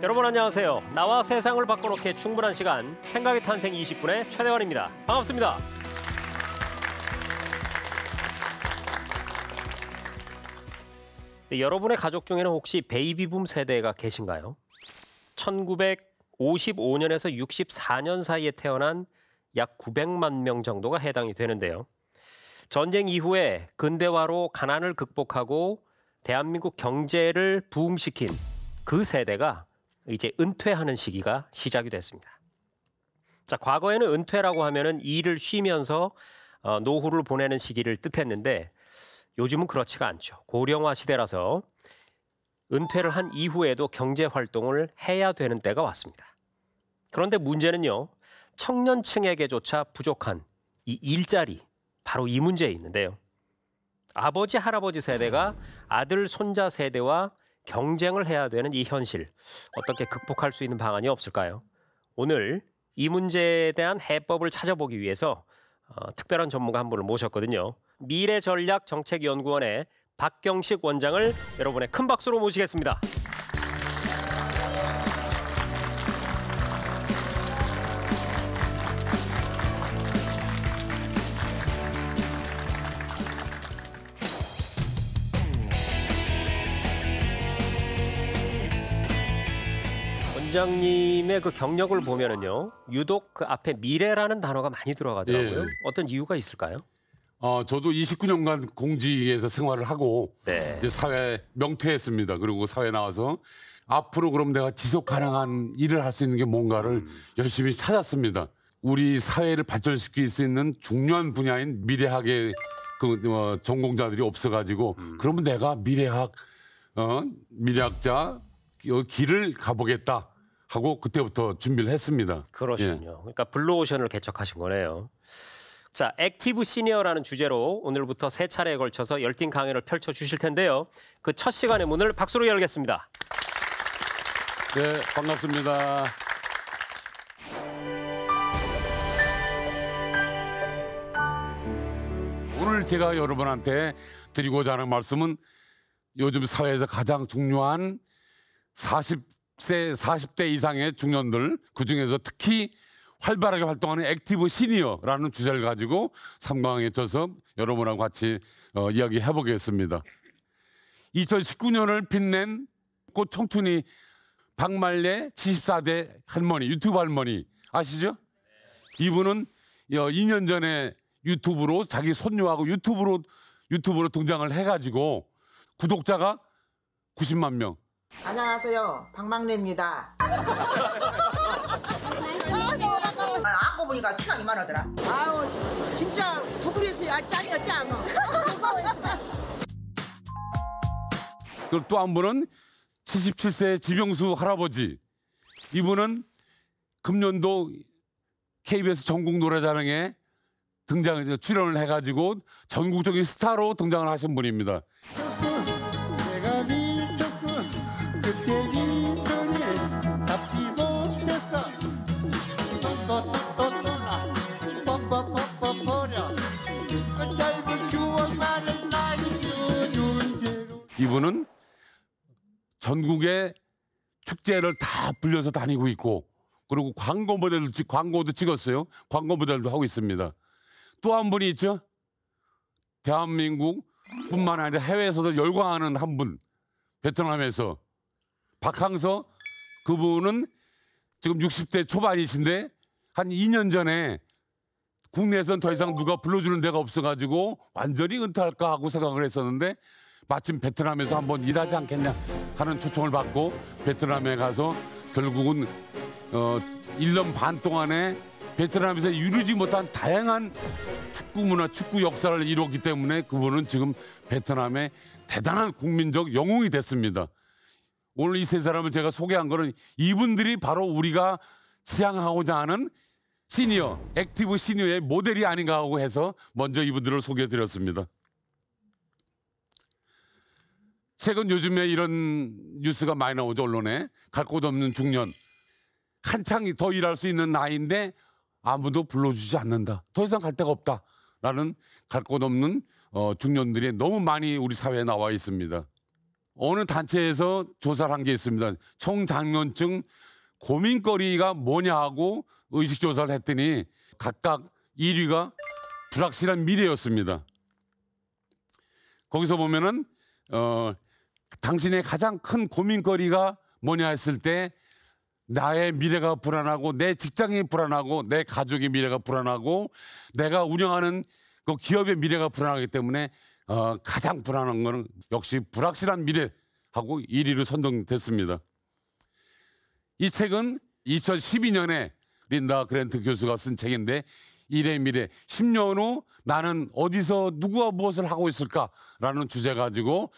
여러분 안녕하세요. 나와 세상을 바꿔놓기에 충분한 시간, 생각의 탄생 20분의 최대환입니다. 반갑습니다. 네, 여러분의 가족 중에는 혹시 베이비붐 세대가 계신가요? 1955년에서 64년 사이에 태어난 약 900만 명 정도가 해당이 되는데요. 전쟁 이후에 근대화로 가난을 극복하고 대한민국 경제를 부흥시킨 그 세대가 이제 은퇴하는 시기가 시작이 됐습니다. 자, 과거에는 은퇴라고 하면은 일을 쉬면서 노후를 보내는 시기를 뜻했는데 요즘은 그렇지가 않죠. 고령화 시대라서 은퇴를 한 이후에도 경제 활동을 해야 되는 때가 왔습니다. 그런데 문제는요, 청년층에게조차 부족한 이 일자리, 바로 이 문제에 있는데요. 아버지, 할아버지 세대가 아들, 손자 세대와 경쟁을 해야 되는 이 현실, 어떻게 극복할 수 있는 방안이 없을까요? 오늘 이 문제에 대한 해법을 찾아보기 위해서 특별한 전문가 한 분을 모셨거든요. 미래전략정책연구원의 박경식 원장을 여러분의 큰 박수로 모시겠습니다. 원장님의 그 경력을 보면은요, 유독 그 앞에 미래라는 단어가 많이 들어가더라고요. 예. 어떤 이유가 있을까요? 저도 29년간 공직에서 생활을 하고 네. 이제 사회 명퇴했습니다. 그리고 사회 나와서 앞으로 그럼 내가 지속 가능한 일을 할 수 있는 게 뭔가를 열심히 찾았습니다. 우리 사회를 발전시킬 수 있는 중요한 분야인 미래학의 전공자들이 없어가지고 그러면 내가 미래학자 길을 가보겠다 하고 그때부터 준비를 했습니다. 그러시군요. 예. 그러니까 블루오션을 개척하신 거네요. 자, 액티브 시니어라는 주제로 오늘부터 세 차례에 걸쳐서 열띤 강연을 펼쳐주실 텐데요. 그 첫 시간의 문을 박수로 열겠습니다. 네, 반갑습니다. 오늘 제가 여러분한테 드리고자 하는 말씀은 요즘 사회에서 가장 중요한 40대 이상의 중년들, 그중에서 특히 활발하게 활동하는 액티브 시니어라는 주제를 가지고 상방에 져서 여러분하고 같이 이야기해 보겠습니다. 2019년을 빛낸 꽃 청춘이 박말래 74대 할머니, 유튜브 할머니 아시죠? 이분은 2년 전에 유튜브로 자기 손녀하고 유튜브로 등장을 해가지고 구독자가 90만 명. 안녕하세요, 박막래입니다. 안고 보니까 키가 이만하더라. 아우 진짜 부부리스 짱이야 짱. 그리고 또 한 분은 77세 지병수 할아버지. 이분은 금년도 KBS 전국 노래자랑에 출연을 해가지고 전국적인 스타로 등장을 하신 분입니다. 내가 미쳤어 그때 미쳤네 잡지 못했어 또또또또나 버려 그 짧은 추억만을 남겨둔 채로. 이분은 전국의 축제를 다 불려서 다니고 있고 그리고 광고도 찍었어요. 광고 모델도 하고 있습니다. 또 한 분이 있죠. 대한민국 뿐만 아니라 해외에서도 열광하는 한 분, 베트남에서 박항서. 그분은 지금 60대 초반이신데 한 2년 전에 국내에서는 더 이상 누가 불러주는 데가 없어가지고 완전히 은퇴할까 하고 생각을 했었는데 마침 베트남에서 한번 일하지 않겠냐 하는 초청을 받고 베트남에 가서 결국은 1년 반 동안에 베트남에서 이루지 못한 다양한 축구 문화, 축구 역사를 이뤘기 때문에 그분은 지금 베트남의 대단한 국민적 영웅이 됐습니다. 오늘 이 세 사람을 제가 소개한 거는 이분들이 바로 우리가 지향하고자 하는 시니어, 액티브 시니어의 모델이 아닌가 하고 해서 먼저 이분들을 소개해드렸습니다. 최근 요즘에 이런 뉴스가 많이 나오죠, 언론에. 갈 곳 없는 중년. 한창 더 일할 수 있는 나이인데 아무도 불러주지 않는다. 더 이상 갈 데가 없다라는 갈 곳 없는 중년들이 너무 많이 우리 사회에 나와 있습니다. 어느 단체에서 조사를 한 게 있습니다. 청장년층 고민거리가 뭐냐 하고 의식조사를 했더니 각각 1위가 불확실한 미래였습니다. 거기서 보면은 당신의 가장 큰 고민거리가 뭐냐 했을 때 나의 미래가 불안하고 내 직장이 불안하고 내 가족의 미래가 불안하고 내가 운영하는 그 기업의 미래가 불안하기 때문에 가장 불안한 거는 역시 불확실한 미래하고 1위로 선정됐습니다. 이 책은 2012년에 린다 그랜트 교수가 쓴 책인데 일의 미래 10년 후 나는 어디서 누구와 무엇을 하고 있을까라는 주제 가지고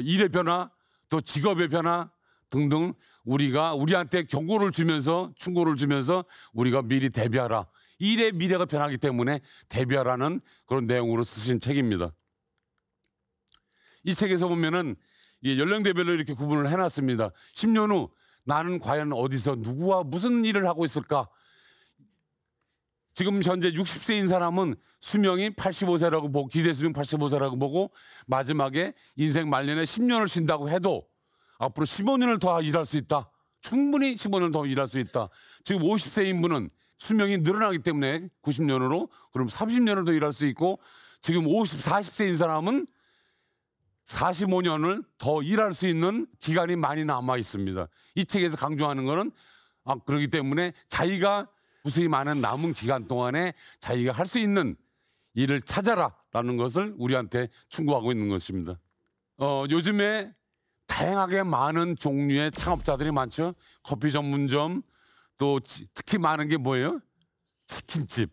일의 변화 또 직업의 변화 등등 우리한테 경고를 주면서 충고를 주면서 우리가 미리 대비하라. 일의 미래가 변하기 때문에 대비하라는 그런 내용으로 쓰신 책입니다. 이 책에서 보면은 연령대별로 이렇게 구분을 해놨습니다. 10년 후 나는 과연 어디서 누구와 무슨 일을 하고 있을까? 지금 현재 60세인 사람은 수명이 85세라고 보고 기대 수명 85세라고 보고 마지막에 인생 말년에 10년을 쉰다고 해도 앞으로 15년을 더 일할 수 있다. 충분히 15년을 더 일할 수 있다. 지금 50세인 분은 수명이 늘어나기 때문에 90년으로 그럼 30년을 더 일할 수 있고 지금 40세인 사람은 45년을 더 일할 수 있는 기간이 많이 남아 있습니다. 이 책에서 강조하는 거는 그렇기 때문에 자기가 무수히 많은 남은 기간 동안에 자기가 할 수 있는 일을 찾아라라는 것을 우리한테 충고하고 있는 것입니다. 요즘에 다양하게 많은 종류의 창업자들이 많죠. 커피 전문점, 또 특히 많은 게 뭐예요? 치킨집,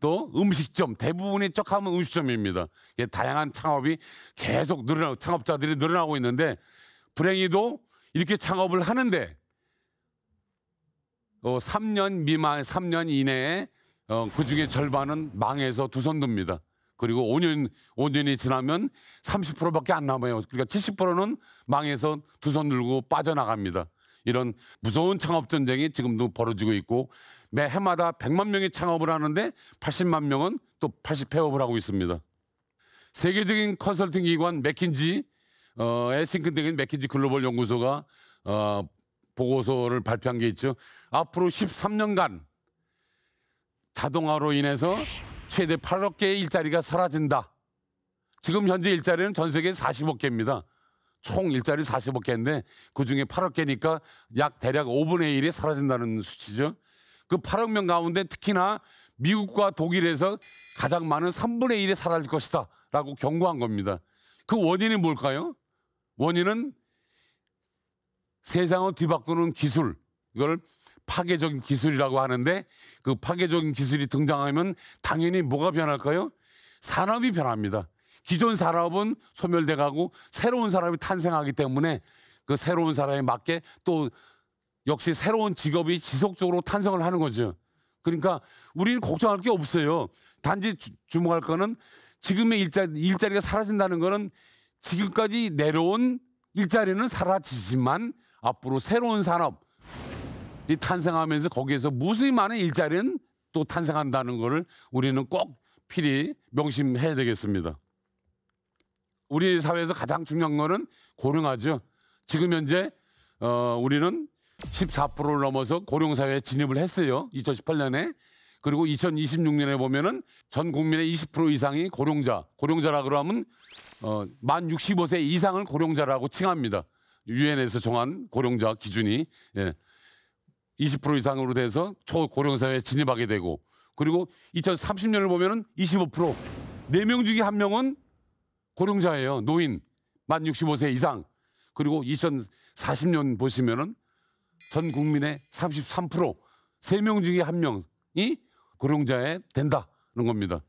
또 음식점, 대부분이 쩍하면 음식점입니다. 다양한 창업이 계속 창업자들이 늘어나고 있는데 불행히도 이렇게 창업을 하는데 3년 미만, 3년 이내에 그중에 절반은 망해서 두 손 듭니다. 그리고 5년이 지나면 30%밖에 안 남아요. 그러니까 70%는 망해서 두 손 들고 빠져나갑니다. 이런 무서운 창업 전쟁이 지금도 벌어지고 있고 매 해마다 100만 명이 창업을 하는데 80만 명은 또 80폐업을 하고 있습니다. 세계적인 컨설팅 기관 맥킨지의 싱크탱크인 맥킨지 글로벌 연구소가 보고서를 발표한 게 있죠. 앞으로 13년간 자동화로 인해서 최대 8억 개의 일자리가 사라진다. 지금 현재 일자리는 전 세계 40억 개입니다. 총 일자리 40억 개인데 그중에 8억 개니까 약 대략 5분의 1이 사라진다는 수치죠. 그 8억 명 가운데 특히나 미국과 독일에서 가장 많은 3분의 1이 사라질 것이다 라고 경고한 겁니다. 그 원인이 뭘까요? 원인은 세상을 뒤바꾸는 기술, 이걸 파괴적인 기술이라고 하는데 그 파괴적인 기술이 등장하면 당연히 뭐가 변할까요? 산업이 변합니다. 기존 산업은 소멸돼 가고 새로운 산업이 탄생하기 때문에 그 새로운 산업에 맞게 또 역시 새로운 직업이 지속적으로 탄생을 하는 거죠. 그러니까 우리는 걱정할 게 없어요. 단지 주목할 거는 지금의 일자리가 사라진다는 거는 지금까지 내려온 일자리는 사라지지만 앞으로 새로운 산업이 탄생하면서 거기에서 무수히 많은 일자리는 또 탄생한다는 것을 우리는 꼭 필히 명심해야 되겠습니다. 우리 사회에서 가장 중요한 거는 고령화죠. 지금 현재 우리는 14%를 넘어서 고령사회에 진입을 했어요. 2018년에. 그리고 2026년에 보면은 전 국민의 20% 이상이 고령자라 그러면 만 65세 이상을 고령자라고 칭합니다. 유엔에서 정한 고령자 기준이 20% 이상으로 돼서 초고령사회에 진입하게 되고 그리고 2030년을 보면은 25% 4명 중에 1명은 고령자예요. 노인 만 65세 이상. 그리고 2040년 보시면은 전 국민의 33% 3명 중에 1명이 고령자에 된다는 겁니다.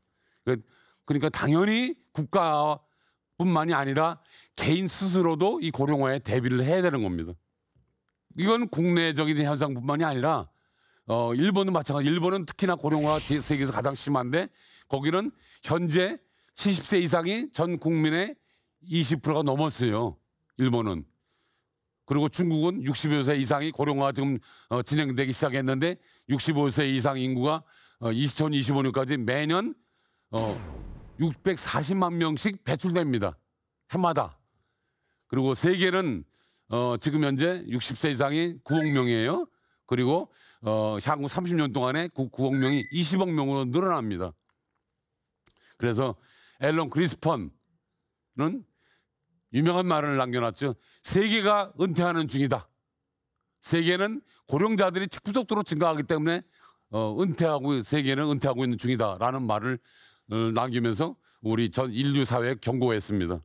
그러니까 당연히 국가뿐만이 아니라 개인 스스로도 이 고령화에 대비를 해야 되는 겁니다. 이건 국내적인 현상뿐만이 아니라 일본은 마찬가지. 일본은 특히나 고령화가 세계에서 가장 심한데 거기는 현재 70세 이상이 전 국민의 20%가 넘었어요. 일본은. 그리고 중국은 65세 이상이 고령화가 지금 진행되기 시작했는데 65세 이상 인구가 2025년까지 매년 640만 명씩 배출됩니다. 해마다. 그리고 세계는 지금 현재 60세 이상이 9억 명이에요. 그리고 향후 30년 동안에 9억 명이 20억 명으로 늘어납니다. 그래서 앨런 그리스펀은 유명한 말을 남겨놨죠. 세계가 은퇴하는 중이다. 세계는 고령자들이 급속도로 증가하기 때문에 세계는 은퇴하고 있는 중이다라는 말을 남기면서 우리 전 인류 사회에 경고했습니다.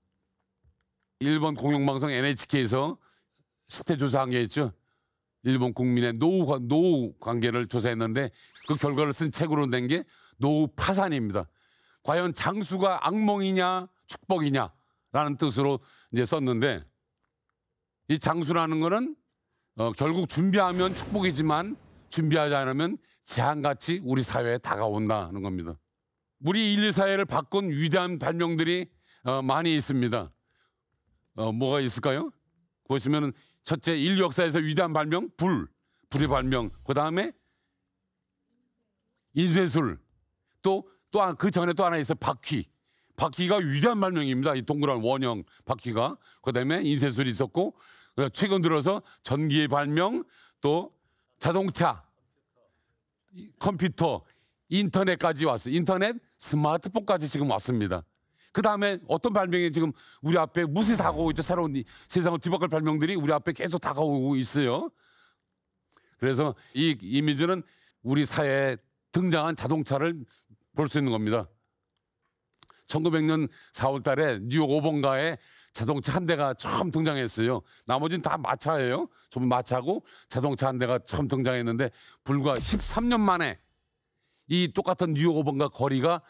일본 공영방송 NHK에서 실태 조사한 게 있죠. 일본 국민의 노후 관계를 조사했는데 그 결과를 쓴 책으로 낸 게 노후 파산입니다. 과연 장수가 악몽이냐 축복이냐라는 뜻으로 이제 썼는데 이 장수라는 거는 결국 준비하면 축복이지만 준비하지 않으면 재앙같이 우리 사회에 다가온다는 겁니다. 우리 인류 사회를 바꾼 위대한 발명들이 많이 있습니다. 뭐가 있을까요? 보시면은 첫째 인류 역사에서 위대한 발명 불의 발명. 그 다음에 인쇄술. 또 그 전에 또 하나 있어 바퀴가 위대한 발명입니다. 이 동그란 원형 바퀴가. 그 다음에 인쇄술이 있었고 최근 들어서 전기의 발명, 또 자동차, 컴퓨터, 인터넷까지 왔어요. 인터넷, 스마트폰까지 지금 왔습니다. 그 다음에 어떤 발명이 지금 우리 앞에 무수히 다가오고 있죠. 새로운 세상을 뒤바꿀 발명들이 우리 앞에 계속 다가오고 있어요. 그래서 이 이미지는 우리 사회에 등장한 자동차를 볼 수 있는 겁니다. 1900년 4월 달에 뉴욕 5번가에 자동차 한 대가 처음 등장했어요. 나머지는 다 마차예요. 전부 마차고 자동차 한 대가 처음 등장했는데 불과 13년 만에 이 똑같은 뉴욕 5번가 거리가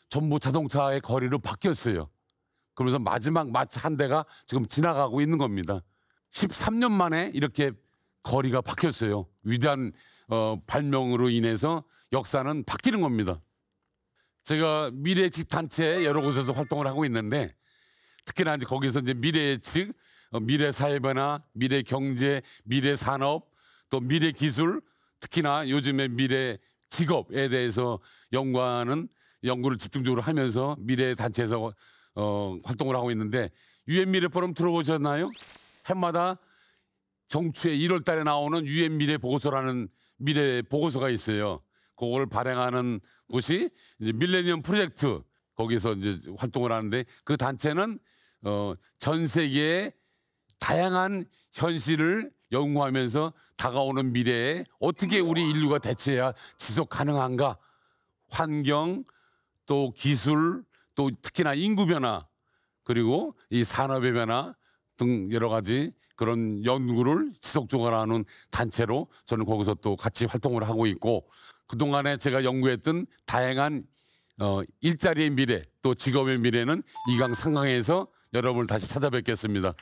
전부 자동차의 거리로 바뀌었어요. 그러면서 마지막 마차 한 대가 지금 지나가고 있는 겁니다. 13년 만에 이렇게 거리가 바뀌었어요. 위대한 발명으로 인해서 역사는 바뀌는 겁니다. 제가 미래예측 단체 여러 곳에서 활동을 하고 있는데 특히나 이제 거기서 이제 미래예측, 미래 사회 변화, 미래 경제, 미래 산업, 또 미래 기술, 특히나 요즘의 미래 직업에 대해서 연구를 집중적으로 하면서 미래 단체에서 활동을 하고 있는데 UN 미래 포럼 들어보셨나요? 해마다 정초에 1월 달에 나오는 UN 미래 보고서라는 미래 보고서가 있어요. 그걸 발행하는 곳이 이제 밀레니엄 프로젝트 거기서 이제 활동을 하는데 그 단체는 전 세계의 다양한 현실을 연구하면서 다가오는 미래에 어떻게 우리 인류가 대처해야 지속 가능한가, 환경, 또 기술, 또 특히나 인구 변화, 그리고 이 산업의 변화 등 여러 가지 그런 연구를 지속적으로 하는 단체로 저는 거기서 또 같이 활동을 하고 있고 그동안에 제가 연구했던 다양한 일자리의 미래 또 직업의 미래는 이강 상강에서 여러분을 다시 찾아뵙겠습니다.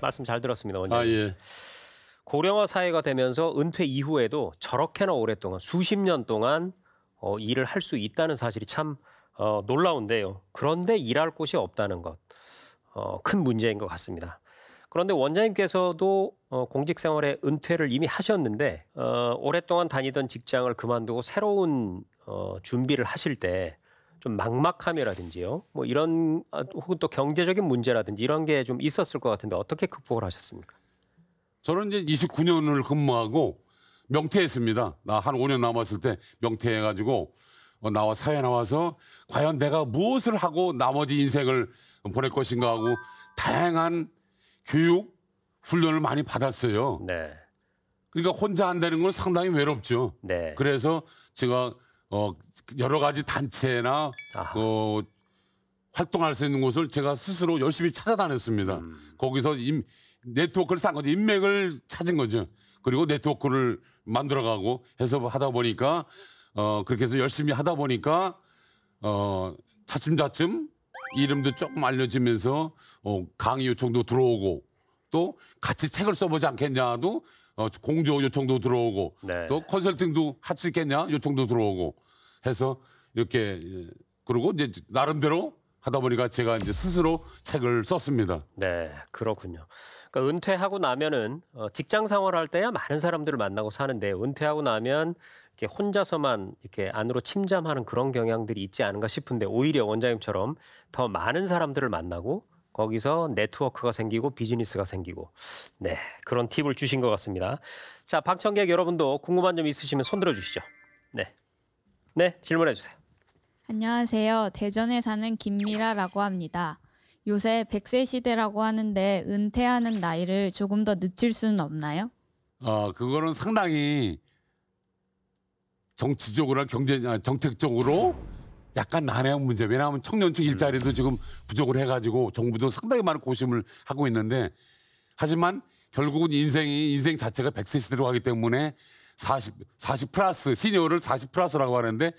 말씀 잘 들었습니다, 원장님. 예. 고령화 사회가 되면서 은퇴 이후에도 저렇게나 오랫동안 수십 년 동안 일을 할 수 있다는 사실이 참 놀라운데요. 그런데 일할 곳이 없다는 것, 큰 문제인 것 같습니다. 그런데 원장님께서도 공직 생활에 은퇴를 이미 하셨는데 오랫동안 다니던 직장을 그만두고 새로운 준비를 하실 때 좀 막막함이라든지요, 뭐 이런 혹은 또 경제적인 문제라든지 이런 게 좀 있었을 것 같은데 어떻게 극복을 하셨습니까? 저는 이제 29년을 근무하고 명퇴했습니다. 나 한 5년 남았을 때 명퇴해가지고 사회 나와서 과연 내가 무엇을 하고 나머지 인생을 보낼 것인가 하고 다양한 교육, 훈련을 많이 받았어요. 네. 그러니까 혼자 한다는 건 상당히 외롭죠. 네. 그래서 제가 여러 가지 단체나 활동할 수 있는 곳을 제가 스스로 열심히 찾아다녔습니다. 거기서 네트워크를 쌓은 거죠. 인맥을 찾은 거죠. 그리고 네트워크를 만들어가고 해서 하다 보니까 그렇게 해서 열심히 하다 보니까 차츰차츰 이름도 조금 알려지면서 강의 요청도 들어오고 또 같이 책을 써보지 않겠냐도 공조 요청도 들어오고 네. 또 컨설팅도 할 수 있겠냐 요청도 들어오고 해서 이렇게 그리고 이제 나름대로 하다 보니까 제가 이제 스스로 책을 썼습니다. 네, 그렇군요. 그러니까 은퇴하고 나면은 직장 생활할 때야 많은 사람들을 만나고 사는데 은퇴하고 나면 이렇게 혼자서만 이렇게 안으로 침잠하는 그런 경향들이 있지 않은가 싶은데 오히려 원장님처럼 더 많은 사람들을 만나고 거기서 네트워크가 생기고 비즈니스가 생기고 네 그런 팁을 주신 것 같습니다. 자 방청객 여러분도 궁금한 점 있으시면 손 들어주시죠. 네 질문해 주세요. 안녕하세요. 대전에 사는 김미라라고 합니다. 요새 100세 시대라고 하는데 은퇴하는 나이를 조금 더 늦출 수는 없나요? 그거는 상당히 정치적으로나 정책적으로 약간 난해한 문제. 왜냐하면 청년층 일자리도 지금 부족을 해가지고 정부도 상당히 많은 고심을 하고 있는데 하지만 결국은 인생 자체가 100세 시대로 가기 때문에 40 플러스 시니어를 40 플러스라고 하는데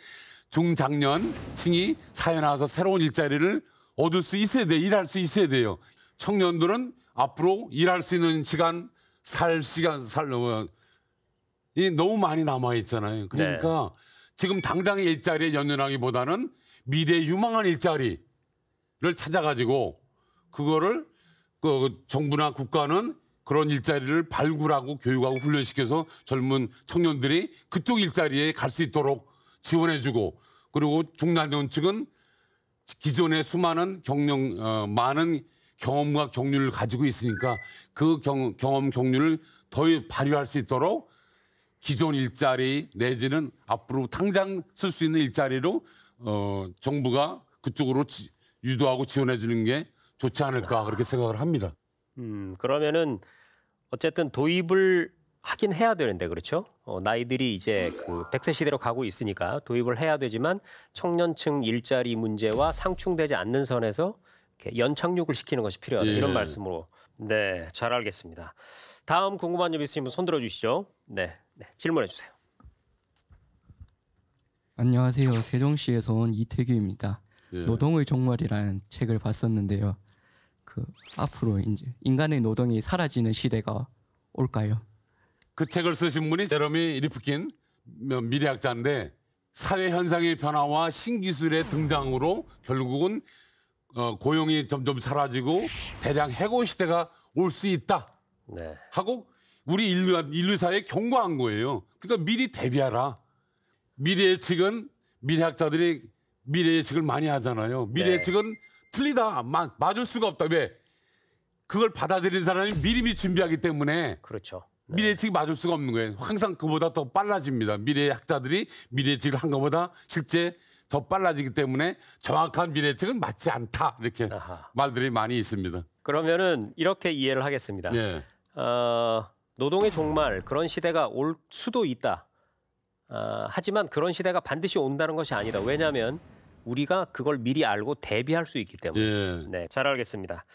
중장년층이 사회 나와서 새로운 일자리를 얻을 수 있어야 돼. 일할 수 있어야 돼요. 청년들은 앞으로 일할 수 있는 시간, 이 너무 많이 남아 있잖아요. 그러니까 지금 당장의 일자리에 연연하기보다는 미래에 유망한 일자리를 찾아가지고 그거를 정부나 국가는 그런 일자리를 발굴하고 교육하고 훈련시켜서 젊은 청년들이 그쪽 일자리에 갈 수 있도록 지원해주고 그리고 중장년층은 기존의 수많은 많은 경험과 경륜을 가지고 있으니까 그 경험 경륜을 더 발휘할 수 있도록 기존 일자리 내지는 앞으로 당장 쓸 수 있는 일자리로 정부가 그쪽으로 유도하고 지원해 주는 게 좋지 않을까 그렇게 생각을 합니다. 그러면은 어쨌든 도입을 하긴 해야 되는데 그렇죠? 나이들이 이제 그 100세 시대로 가고 있으니까 도입을 해야 되지만 청년층 일자리 문제와 상충되지 않는 선에서 이렇게 연착륙을 시키는 것이 필요하다. 예. 이런 말씀으로. 네, 잘 알겠습니다. 다음 궁금한 점 있으시면 손 들어 주시죠. 네, 질문해 주세요. 안녕하세요. 세종시에서 온 이태규입니다. 예. 노동의 종말이라는 책을 봤었는데요. 앞으로 이제 인간의 노동이 사라지는 시대가 올까요? 그 책을 쓰신 분이 제러미 리프킨 미래학자인데 사회 현상의 변화와 신기술의 등장으로 결국은 고용이 점점 사라지고 대량 해고 시대가 올 수 있다 네. 하고 우리 인류 사회에 경고한 거예요. 그러니까 미리 대비하라. 미래 예측은 미래학자들이 미래 예측을 많이 하잖아요. 미래 예측은 틀리다. 맞을 수가 없다. 왜? 그걸 받아들인 사람이 미리 준비하기 때문에 그렇죠. 미래 예측이 맞을 수가 없는 거예요. 항상 그보다 더 빨라집니다. 미래학자들이 미래 예측을 한 것보다 실제 더 빨라지기 때문에 정확한 미래 예측은 맞지 않다. 이렇게 말들이 많이 있습니다. 그러면은 이렇게 이해를 하겠습니다. 예. 노동의 종말 그런 시대가 올 수도 있다. 하지만 그런 시대가 반드시 온다는 것이 아니다. 왜냐하면 우리가 그걸 미리 알고 대비할 수 있기 때문에. 예. 네, 잘 알겠습니다.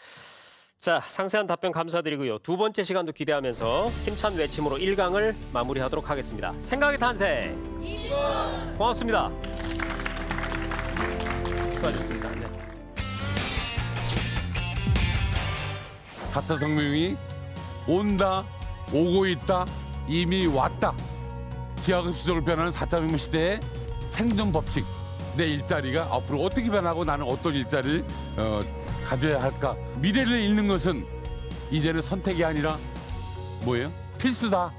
자, 상세한 답변 감사드리고요. 두 번째 시간도 기대하면서 힘찬 외침으로 1강을 마무리하도록 하겠습니다. 생각의 탄생. 20분. 고맙습니다. 수고하셨습니다. 네. 4차 성명이 온다, 오고 있다, 이미 왔다. 기하급수적으로 변하는 4차 성명 시대의 생존 법칙. 내 일자리가 앞으로 어떻게 변하고 나는 어떤 일자리를 가져야 할까. 미래를 읽는 것은 이제는 선택이 아니라 뭐예요? 필수다.